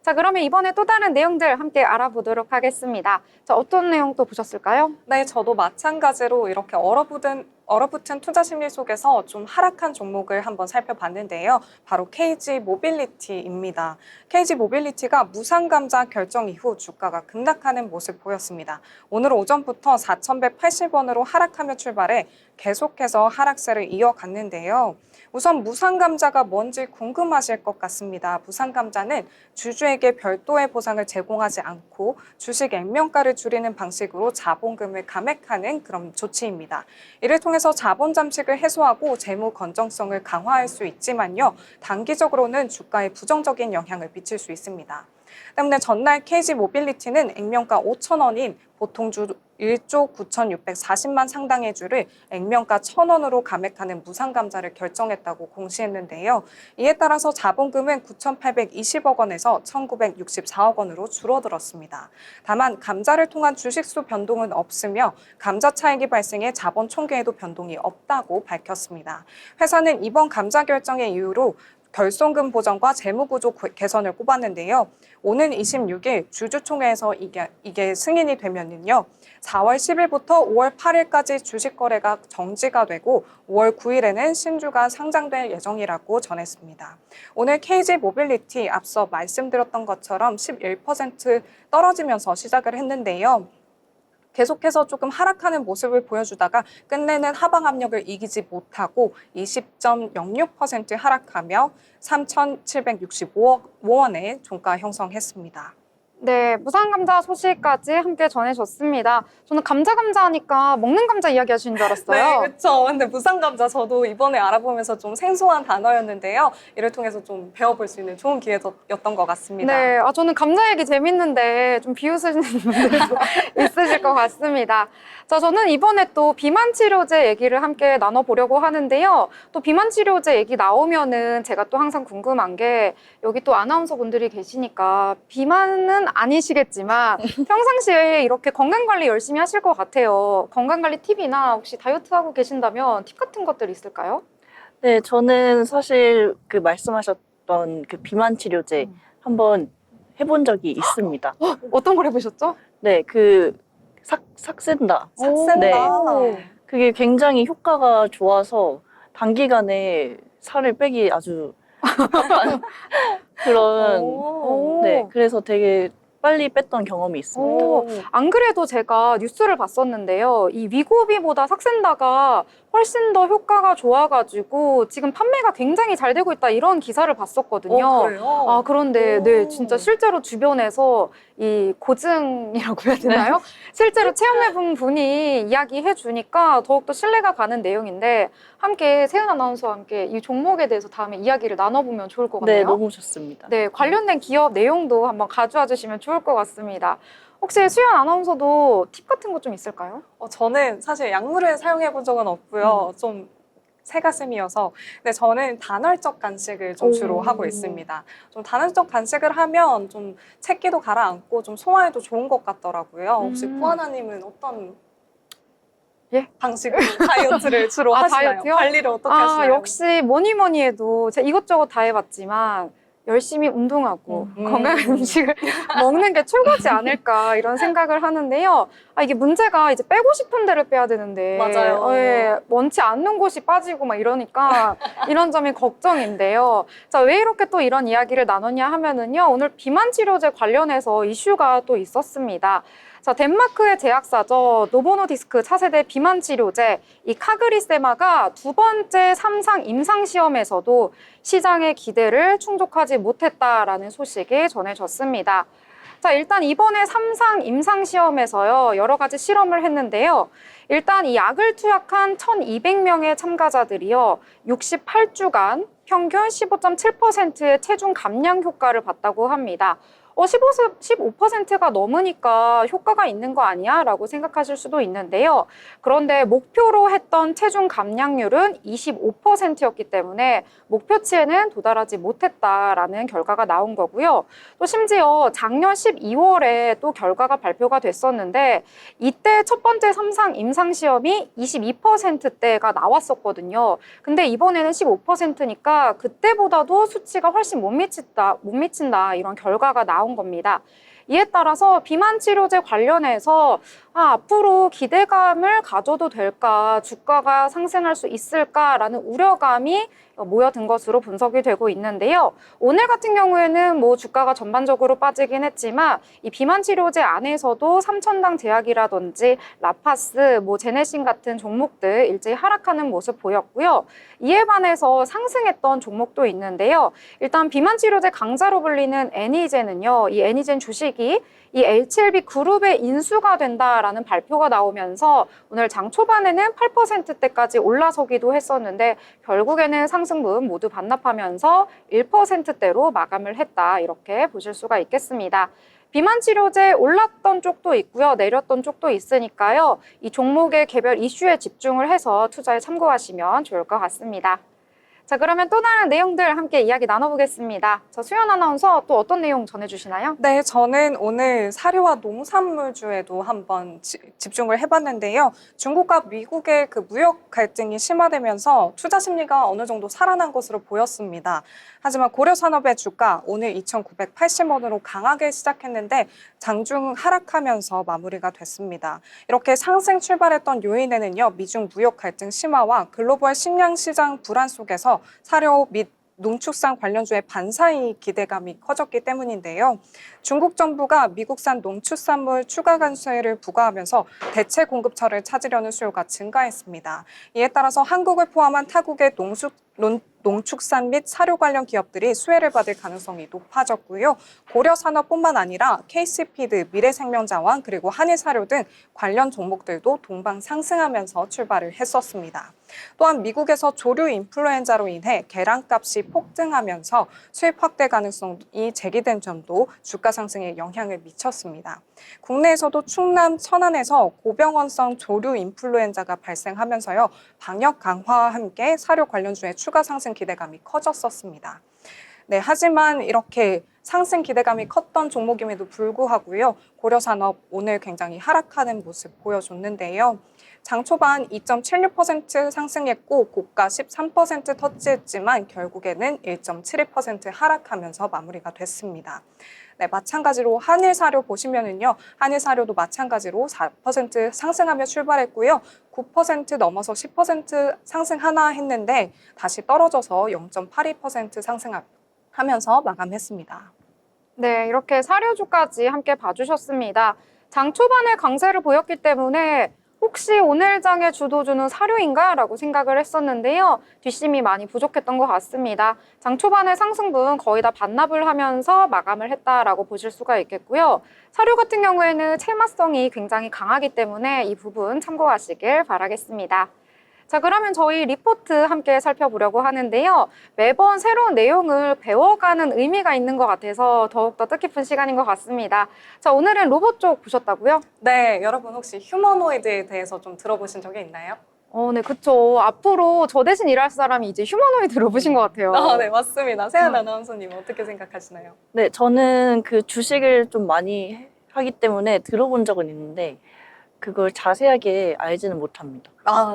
자, 그러면 이번에 또 다른 내용들 함께 알아보도록 하겠습니다. 자, 어떤 내용 또 보셨을까요? 네, 저도 마찬가지로 이렇게 얼어붙은 투자 심리 속에서 좀 하락한 종목을 한번 살펴봤는데요. 바로 KG 모빌리티입니다. KG 모빌리티가 무상감자 결정 이후 주가가 급락하는 모습 보였습니다. 오늘 오전부터 4,180원으로 하락하며 출발해 계속해서 하락세를 이어갔는데요. 우선 무상감자가 뭔지 궁금하실 것 같습니다. 무상감자는 주주에게 별도의 보상을 제공하지 않고 주식 액면가를 줄이는 방식으로 자본금을 감액하는 그런 조치입니다. 이를 통해서 자본 잠식을 해소하고 재무 건전성을 강화할 수 있지만요. 단기적으로는 주가에 부정적인 영향을 미칠 수 있습니다. 때문에 전날 KG 모빌리티는 액면가 5,000원인 보통주 1조 9,640만 상당의 주를 액면가 1,000원으로 감액하는 무상감자를 결정했다고 공시했는데요. 이에 따라서 자본금은 9,820억 원에서 1,964억 원으로 줄어들었습니다. 다만 감자를 통한 주식수 변동은 없으며 감자 차익이 발생해 자본 총계에도 변동이 없다고 밝혔습니다. 회사는 이번 감자 결정의 이유로 결손금 보전과 재무구조 개선을 꼽았는데요. 오는 26일 주주총회에서 이게 승인이 되면은요. 4월 10일부터 5월 8일까지 주식 거래가 정지가 되고 5월 9일에는 신주가 상장될 예정이라고 전했습니다. 오늘 KG 모빌리티 앞서 말씀드렸던 것처럼 11% 떨어지면서 시작을 했는데요. 계속해서 조금 하락하는 모습을 보여주다가 끝내는 하방 압력을 이기지 못하고 20.06% 하락하며 3,765억 원의 종가 형성했습니다. 네, 무상감자 소식까지 함께 전해줬습니다. 저는 감자 하니까 먹는 감자 이야기 하시는 줄 알았어요. 네, 그렇죠. 근데 무상감자 저도 이번에 알아보면서 좀 생소한 단어였는데요. 이를 통해서 좀 배워볼 수 있는 좋은 기회였던 것 같습니다. 네, 저는 감자 얘기 재밌는데 좀 비웃으시는 분들도 있으실 것 같습니다. 자, 저는 이번에 또 비만 치료제 얘기를 함께 나눠보려고 하는데요. 또 비만 치료제 얘기 나오면은 제가 또 항상 궁금한 게 여기 또 아나운서 분들이 계시니까 비만은 아니시겠지만 평상시에 이렇게 건강관리 열심히 하실 것 같아요. 건강관리 팁이나 혹시 다이어트 하고 계신다면 팁 같은 것들 있을까요? 네, 저는 사실 그 말씀하셨던 그 비만 치료제 한번 해본 적이 있습니다. 어떤 걸 해보셨죠? 네, 그 삭센다. 삭센다. 네. 그게 굉장히 효과가 좋아서 단기간에 살을 빼기 아주 적합한 그런 오. 네, 그래서 되게 빨리 뺐던 경험이 있습니다. 오, 안 그래도 제가 뉴스를 봤었는데요. 이 위고비보다 삭센다가 훨씬 더 효과가 좋아가지고 지금 판매가 굉장히 잘 되고 있다 이런 기사를 봤었거든요. 그래요? 아, 그런데 네, 오. 진짜 실제로 주변에서 이 고증이라고 해야 되나요? 실제로 체험해본 분이 이야기해 주니까 더욱더 신뢰가 가는 내용인데 함께 세은 아나운서와 함께 이 종목에 대해서 다음에 이야기를 나눠보면 좋을 것 같네요. 네, 너무 좋습니다. 네, 관련된 기업 내용도 한번 가져와 주시면 좋을 것 같습니다. 혹시 수연 아나운서도 팁 같은 거 좀 있을까요? 저는 사실 약물을 사용해 본 적은 없고요. 좀 새가슴이어서 근데 저는 단월적 간식을 좀 주로 오. 하고 있습니다. 좀 단월적 간식을 하면 좀 채기도 가라앉고 좀 소화에도 좋은 것 같더라고요. 혹시 포하나님은 어떤 예? 방식으로 다이어트를 주로 아, 하시나요? 다이어트요? 관리를 어떻게 하시나요? 역시 뭐니 뭐니 해도 제가 이것저것 다 해봤지만 열심히 운동하고 건강한 음식을 먹는 게 최고지 않을까 이런 생각을 하는데요. 이게 문제가 이제 빼고 싶은 데를 빼야 되는데 맞아요. 예, 원치 않는 곳이 빠지고 막 이러니까 이런 점이 걱정인데요. 자, 왜 이렇게 또 이런 이야기를 나눴냐 하면은요. 오늘 비만 치료제 관련해서 이슈가 또 있었습니다. 자, 덴마크의 제약사죠. 노보노디스크 차세대 비만 치료제 이 카그리세마가 두 번째 3상 임상 시험에서도 시장의 기대를 충족하지 못했다라는 소식이 전해졌습니다. 자, 일단 이번에 3상 임상 시험에서요. 여러 가지 실험을 했는데요. 일단 이 약을 투약한 1,200명의 참가자들이요. 68주간 평균 15.7%의 체중 감량 효과를 봤다고 합니다. 15%가 넘으니까 효과가 있는 거 아니야? 라고 생각하실 수도 있는데요. 그런데 목표로 했던 체중 감량률은 25%였기 때문에 목표치에는 도달하지 못했다라는 결과가 나온 거고요. 또 심지어 작년 12월에 또 결과가 발표가 됐었는데 이때 첫 번째 3상 임상시험이 22%대가 나왔었거든요. 근데 이번에는 15%니까 그때보다도 수치가 훨씬 못 미친다 이런 결과가 나온 겁니다. 이에 따라서 비만 치료제 관련해서 앞으로 기대감을 가져도 될까, 주가가 상승할 수 있을까라는 우려감이 모여든 것으로 분석이 되고 있는데요. 오늘 같은 경우에는 뭐 주가가 전반적으로 빠지긴 했지만 이 비만 치료제 안에서도 삼천당 제약이라든지 라파스, 제네신 같은 종목들 일제히 하락하는 모습 보였고요. 이에 반해서 상승했던 종목도 있는데요. 일단 비만 치료제 강자로 불리는 애니젠은요. 이 애니젠 주식이 이 H7B 그룹에 인수가 된다라는 발표가 나오면서 오늘 장 초반에는 8%대까지 올라서기도 했었는데 결국에는 상승분 모두 반납하면서 1%대로 마감을 했다 이렇게 보실 수가 있겠습니다. 비만 치료제 올랐던 쪽도 있고요. 내렸던 쪽도 있으니까요. 이 종목의 개별 이슈에 집중을 해서 투자에 참고하시면 좋을 것 같습니다. 자, 그러면 또 다른 내용들 함께 이야기 나눠보겠습니다. 자, 수연 아나운서 또 어떤 내용 전해주시나요? 네, 저는 오늘 사료와 농산물주에도 한번 집중을 해봤는데요. 중국과 미국의 그 무역 갈등이 심화되면서 투자 심리가 어느 정도 살아난 것으로 보였습니다. 하지만 고려산업의 주가 오늘 2,980원으로 강하게 시작했는데 장중 하락하면서 마무리가 됐습니다. 이렇게 상승 출발했던 요인에는요, 미중 무역 갈등 심화와 글로벌 식량 시장 불안 속에서 사료 및 농축산 관련주의 반사이익 기대감이 커졌기 때문인데요. 중국 정부가 미국산 농축산물 추가 관세를 부과하면서 대체 공급처를 찾으려는 수요가 증가했습니다. 이에 따라서 한국을 포함한 타국의 농축산 및 사료 관련 기업들이 수혜를 받을 가능성이 높아졌고요. 고려산업뿐만 아니라 KC피드, 미래생명자원, 그리고 한일사료 등 관련 종목들도 동방 상승하면서 출발을 했었습니다. 또한 미국에서 조류 인플루엔자로 인해 계란값이 폭등하면서 수입 확대 가능성이 제기된 점도 주가 상승에 영향을 미쳤습니다. 국내에서도 충남 천안에서 고병원성 조류 인플루엔자가 발생하면서요. 방역 강화와 함께 사료 관련주의 추가 상승 기대감이 커졌었습니다. 네, 하지만 이렇게 상승 기대감이 컸던 종목임에도 불구하고요. 고려산업 오늘 굉장히 하락하는 모습 보여줬는데요. 장 초반 2.76% 상승했고 고가 13% 터치했지만 결국에는 1.72% 하락하면서 마무리가 됐습니다. 네, 마찬가지로 한일사료 보시면은요. 한일사료도 마찬가지로 4% 상승하며 출발했고요. 9% 넘어서 10% 상승하나 했는데 다시 떨어져서 0.82% 상승하면서 마감했습니다. 네, 이렇게 사료주까지 함께 봐주셨습니다. 장 초반에 강세를 보였기 때문에 혹시 오늘 장의 주도주는 사료인가? 라고 생각을 했었는데요. 뒷심이 많이 부족했던 것 같습니다. 장 초반에 상승분 거의 다 반납을 하면서 마감을 했다라고 보실 수가 있겠고요. 사료 같은 경우에는 첼마성이 굉장히 강하기 때문에 이 부분 참고하시길 바라겠습니다. 자, 그러면 저희 리포트 함께 살펴보려고 하는데요. 매번 새로운 내용을 배워가는 의미가 있는 것 같아서 더욱더 뜻깊은 시간인 것 같습니다. 자, 오늘은 로봇 쪽 보셨다고요? 네, 여러분 혹시 휴머노이드에 대해서 좀 들어보신 적이 있나요? 네, 그쵸. 앞으로 저 대신 일할 사람이 이제 휴머노이드 로봇인 것 같아요. 네, 맞습니다. 세연 아나운서님 어떻게 생각하시나요? 네, 저는 그 주식을 좀 많이 하기 때문에 들어본 적은 있는데 그걸 자세하게 알지는 못합니다.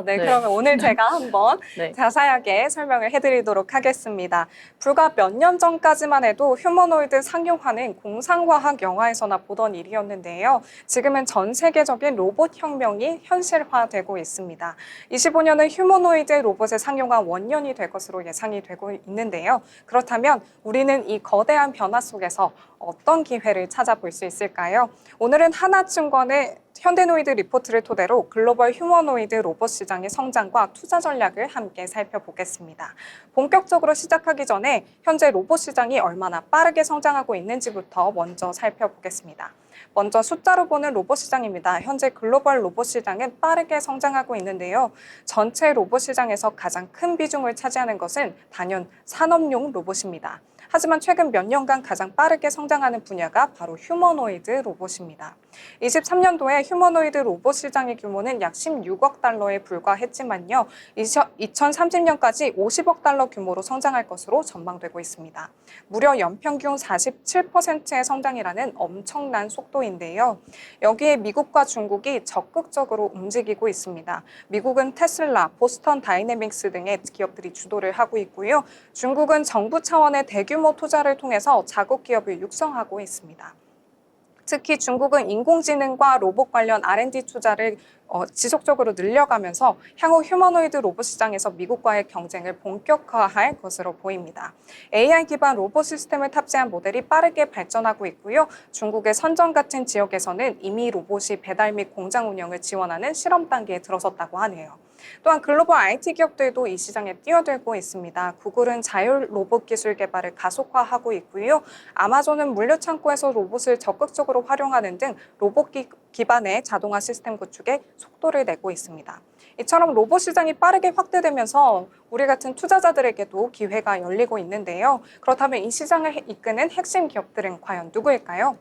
네. 네. 그러면 오늘 제가 한번 네. 자세하게 설명을 해드리도록 하겠습니다. 불과 몇 년 전까지만 해도 휴머노이드 상용화는 공상과학 영화에서나 보던 일이었는데요. 지금은 전 세계적인 로봇 혁명이 현실화되고 있습니다. 25년은 휴머노이드 로봇의 상용화 원년이 될 것으로 예상이 되고 있는데요. 그렇다면 우리는 이 거대한 변화 속에서 어떤 기회를 찾아볼 수 있을까요? 오늘은 하나증권의 현대노이드 리포트를 토대로 글로벌 휴머노이드 로봇 시장의 성장과 투자 전략을 함께 살펴보겠습니다. 본격적으로 시작하기 전에 현재 로봇 시장이 얼마나 빠르게 성장하고 있는지부터 먼저 살펴보겠습니다. 먼저 숫자로 보는 로봇 시장입니다. 현재 글로벌 로봇 시장은 빠르게 성장하고 있는데요. 전체 로봇 시장에서 가장 큰 비중을 차지하는 것은 단연 산업용 로봇입니다. 하지만 최근 몇 년간 가장 빠르게 성장하는 분야가 바로 휴머노이드 로봇입니다. 23년도에 휴머노이드 로봇 시장의 규모는 약 16억 달러에 불과했지만요. 2030년까지 50억 달러 규모로 성장할 것으로 전망되고 있습니다. 무려 연평균 47%의 성장이라는 엄청난 속도인데요. 여기에 미국과 중국이 적극적으로 움직이고 있습니다. 미국은 테슬라, 보스턴 다이내믹스 등의 기업들이 주도를 하고 있고요. 중국은 정부 차원의 대규모 투자를 통해서 자국 기업을 육성하고 있습니다. 특히 중국은 인공지능과 로봇 관련 R&D 투자를 지속적으로 늘려가면서 향후 휴머노이드 로봇 시장에서 미국과의 경쟁을 본격화할 것으로 보입니다. AI 기반 로봇 시스템을 탑재한 모델이 빠르게 발전하고 있고요. 중국의 선전 같은 지역에서는 이미 로봇이 배달 및 공장 운영을 지원하는 실험 단계에 들어섰다고 하네요. 또한 글로벌 IT 기업들도 이 시장에 뛰어들고 있습니다. 구글은 자율 로봇 기술 개발을 가속화하고 있고요. 아마존은 물류 창고에서 로봇을 적극적으로 활용하는 등 로봇 기반의 자동화 시스템 구축에 속도를 내고 있습니다. 이처럼 로봇 시장이 빠르게 확대되면서 우리 같은 투자자들에게도 기회가 열리고 있는데요. 그렇다면 이 시장을 이끄는 핵심 기업들은 과연 누구일까요?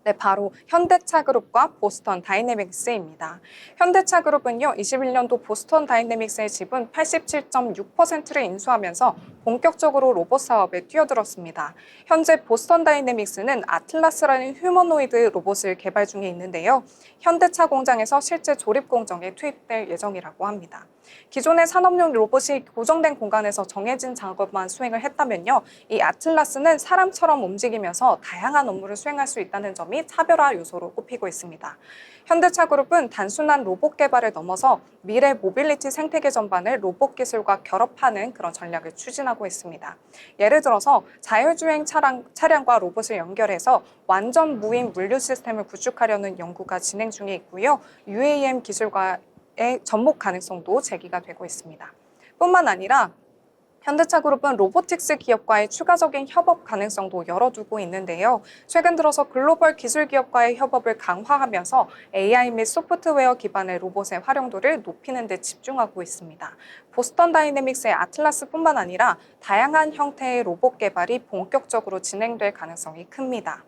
네, 바로 현대차그룹과 보스턴 다이내믹스입니다. 현대차그룹은요, 21년도 보스턴 다이내믹스의 지분 87.6%를 인수하면서 본격적으로 로봇 사업에 뛰어들었습니다. 현재 보스턴 다이내믹스는 아틀라스라는 휴머노이드 로봇을 개발 중에 있는데요. 현대차 공장에서 실제 조립 공정에 투입될 예정이라고 합니다. 기존의 산업용 로봇이 고정된 공간에서 정해진 작업만 수행을 했다면요. 이 아틀라스는 사람처럼 움직이면서 다양한 업무를 수행할 수 있다는 점이 차별화 요소로 꼽히고 있습니다. 현대차그룹은 단순한 로봇 개발을 넘어서 미래 모빌리티 생태계 전반을 로봇 기술과 결합하는 그런 전략을 추진하고 있습니다. 예를 들어서 자율주행 차량과 로봇을 연결해서 완전 무인 물류 시스템을 구축하려는 연구가 진행 중에 있고요. UAM 기술과의 접목 가능성도 제기가 되고 있습니다. 뿐만 아니라 현대차그룹은 로보틱스 기업과의 추가적인 협업 가능성도 열어두고 있는데요. 최근 들어서 글로벌 기술 기업과의 협업을 강화하면서 AI 및 소프트웨어 기반의 로봇의 활용도를 높이는 데 집중하고 있습니다. 보스턴 다이내믹스의 아틀라스뿐만 아니라 다양한 형태의 로봇 개발이 본격적으로 진행될 가능성이 큽니다.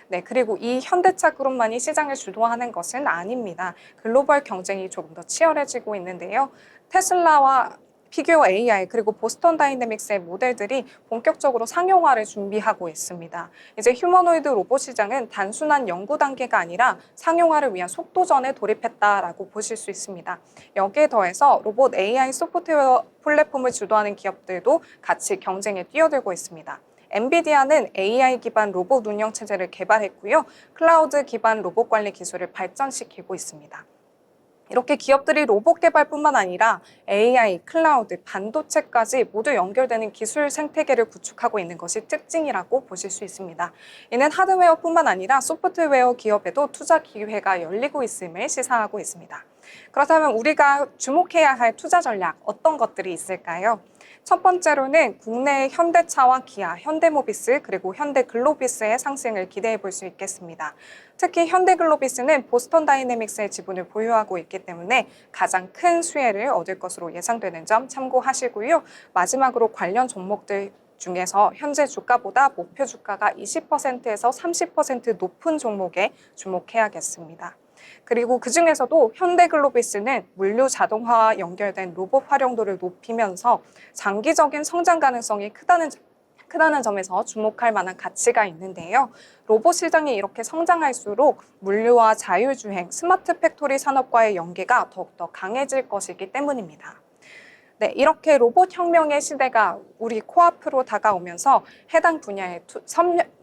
네, 그리고 이 현대차 그룹만이 시장을 주도하는 것은 아닙니다. 글로벌 경쟁이 조금 더 치열해지고 있는데요. 테슬라와 피규어 AI 그리고 보스턴 다이내믹스의 모델들이 본격적으로 상용화를 준비하고 있습니다. 이제 휴머노이드 로봇 시장은 단순한 연구 단계가 아니라 상용화를 위한 속도전에 돌입했다라고 보실 수 있습니다. 여기에 더해서 로봇 AI 소프트웨어 플랫폼을 주도하는 기업들도 같이 경쟁에 뛰어들고 있습니다. 엔비디아는 AI 기반 로봇 운영 체제를 개발했고요. 클라우드 기반 로봇 관리 기술을 발전시키고 있습니다. 이렇게 기업들이 로봇 개발뿐만 아니라 AI, 클라우드, 반도체까지 모두 연결되는 기술 생태계를 구축하고 있는 것이 특징이라고 보실 수 있습니다. 이는 하드웨어뿐만 아니라 소프트웨어 기업에도 투자 기회가 열리고 있음을 시사하고 있습니다. 그렇다면 우리가 주목해야 할 투자 전략 어떤 것들이 있을까요? 첫 번째로는 국내의 현대차와 기아, 현대모비스 그리고 현대글로비스의 상승을 기대해 볼 수 있겠습니다. 특히 현대글로비스는 보스턴 다이내믹스의 지분을 보유하고 있기 때문에 가장 큰 수혜를 얻을 것으로 예상되는 점 참고하시고요. 마지막으로 관련 종목들 중에서 현재 주가보다 목표 주가가 20%에서 30% 높은 종목에 주목해야겠습니다. 그리고 그중에서도 현대글로비스는 물류 자동화와 연결된 로봇 활용도를 높이면서 장기적인 성장 가능성이 크다는 점에서 주목할 만한 가치가 있는데요. 로봇 시장이 이렇게 성장할수록 물류와 자율주행, 스마트 팩토리 산업과의 연계가 더욱더 강해질 것이기 때문입니다. 네, 이렇게 로봇 혁명의 시대가 우리 코앞으로 다가오면서 해당 분야에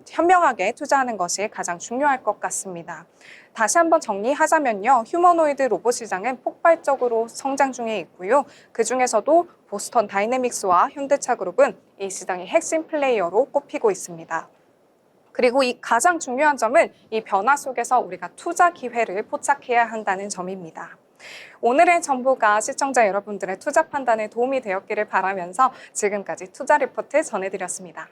현명하게 투자하는 것이 가장 중요할 것 같습니다. 다시 한번 정리하자면요. 휴머노이드 로봇 시장은 폭발적으로 성장 중에 있고요. 그중에서도 보스턴 다이내믹스와 현대차 그룹은 이 시장의 핵심 플레이어로 꼽히고 있습니다. 그리고 이 가장 중요한 점은 이 변화 속에서 우리가 투자 기회를 포착해야 한다는 점입니다. 오늘의 정보가 시청자 여러분들의 투자 판단에 도움이 되었기를 바라면서 지금까지 투자 리포트 전해드렸습니다.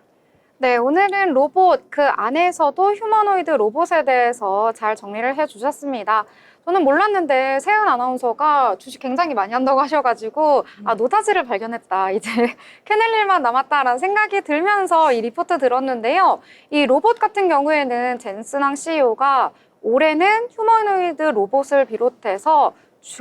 네, 오늘은 로봇, 그 안에서도 휴머노이드 로봇에 대해서 잘 정리를 해주셨습니다. 저는 몰랐는데 세은 아나운서가 주식 굉장히 많이 한다고 하셔가지고 노다지를 발견했다. 이제 캐낼 일만 남았다라는 생각이 들면서 이 리포트 들었는데요. 이 로봇 같은 경우에는 젠슨항 CEO가 올해는 휴머노이드 로봇을 비롯해서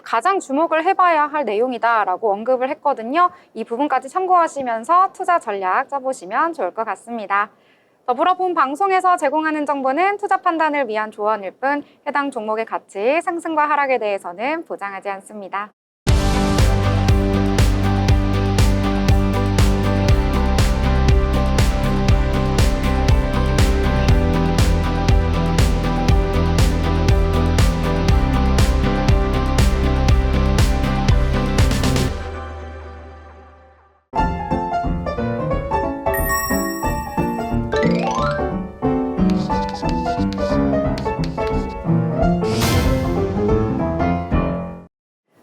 가장 주목을 해봐야 할 내용이다라고 언급을 했거든요. 이 부분까지 참고하시면서 투자 전략 짜보시면 좋을 것 같습니다. 더불어 본 방송에서 제공하는 정보는 투자 판단을 위한 조언일 뿐 해당 종목의 가치, 상승과 하락에 대해서는 보장하지 않습니다.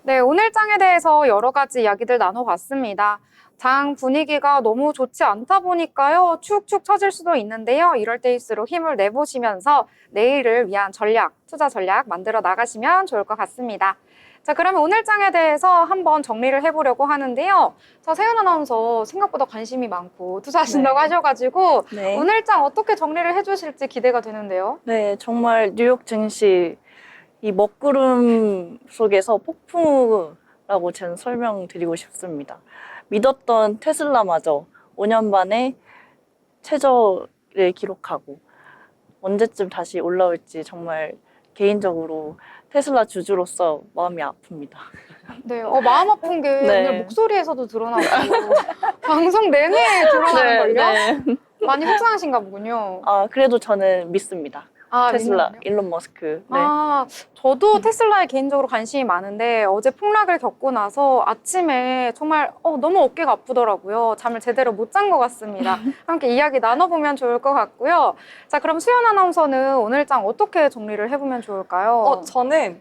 네, 오늘 장에 대해서 여러 가지 이야기들 나눠봤습니다. 장 분위기가 너무 좋지 않다 보니까요, 축축 처질 수도 있는데요. 이럴 때일수록 힘을 내보시면서 내일을 위한 전략, 투자 전략 만들어 나가시면 좋을 것 같습니다. 자, 그러면 오늘 장에 대해서 한번 정리를 해보려고 하는데요. 자, 세은 아나운서 생각보다 관심이 많고 투자하신다고 하셔가지고 네. 오늘 장 어떻게 정리를 해주실지 기대가 되는데요. 네, 정말 뉴욕 증시 이 먹구름 속에서 폭풍우라고 저는 설명드리고 싶습니다. 믿었던 테슬라마저 5년 만에 최저를 기록하고 언제쯤 다시 올라올지 정말 개인적으로 테슬라 주주로서 마음이 아픕니다. 네, 마음 아픈 게 네. 오늘 목소리에서도 드러나고 방송 내내 드러나는걸요? 네. 많이 속상하신가 보군요. 그래도 저는 믿습니다. 테슬라, 믿는군요. 일론 머스크. 네. 저도 테슬라에 개인적으로 관심이 많은데 어제 폭락을 겪고 나서 아침에 정말 너무 어깨가 아프더라고요. 잠을 제대로 못 잔 것 같습니다. 함께 이야기 나눠보면 좋을 것 같고요. 자, 그럼 수연 아나운서는 오늘 장 어떻게 정리를 해보면 좋을까요? 저는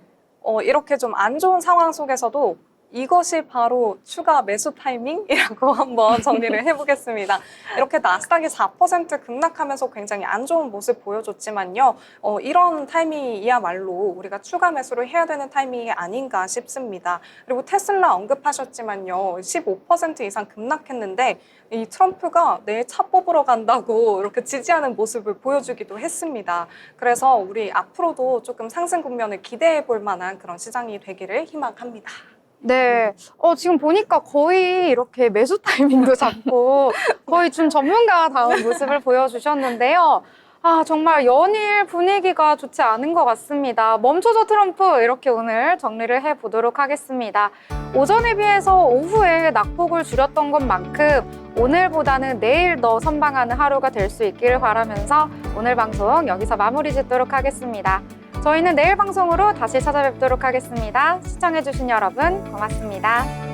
이렇게 좀 안 좋은 상황 속에서도 이것이 바로 추가 매수 타이밍이라고 한번 정리를 해보겠습니다. 이렇게 나스닥이 4% 급락하면서 굉장히 안 좋은 모습 보여줬지만요. 이런 타이밍이야말로 우리가 추가 매수를 해야 되는 타이밍이 아닌가 싶습니다. 그리고 테슬라 언급하셨지만요. 15% 이상 급락했는데 이 트럼프가 내일 차 뽑으러 간다고 이렇게 지지하는 모습을 보여주기도 했습니다. 그래서 우리 앞으로도 조금 상승 국면을 기대해 볼 만한 그런 시장이 되기를 희망합니다. 네, 지금 보니까 거의 이렇게 매수 타이밍도 잡고 거의 좀 전문가다운 모습을 보여주셨는데요. 정말 연일 분위기가 좋지 않은 것 같습니다. 멈춰줘 트럼프 이렇게 오늘 정리를 해보도록 하겠습니다. 오전에 비해서 오후에 낙폭을 줄였던 것만큼 오늘보다는 내일 더 선방하는 하루가 될 수 있기를 바라면서 오늘 방송 여기서 마무리 짓도록 하겠습니다. 저희는 내일 방송으로 다시 찾아뵙도록 하겠습니다. 시청해주신 여러분 고맙습니다.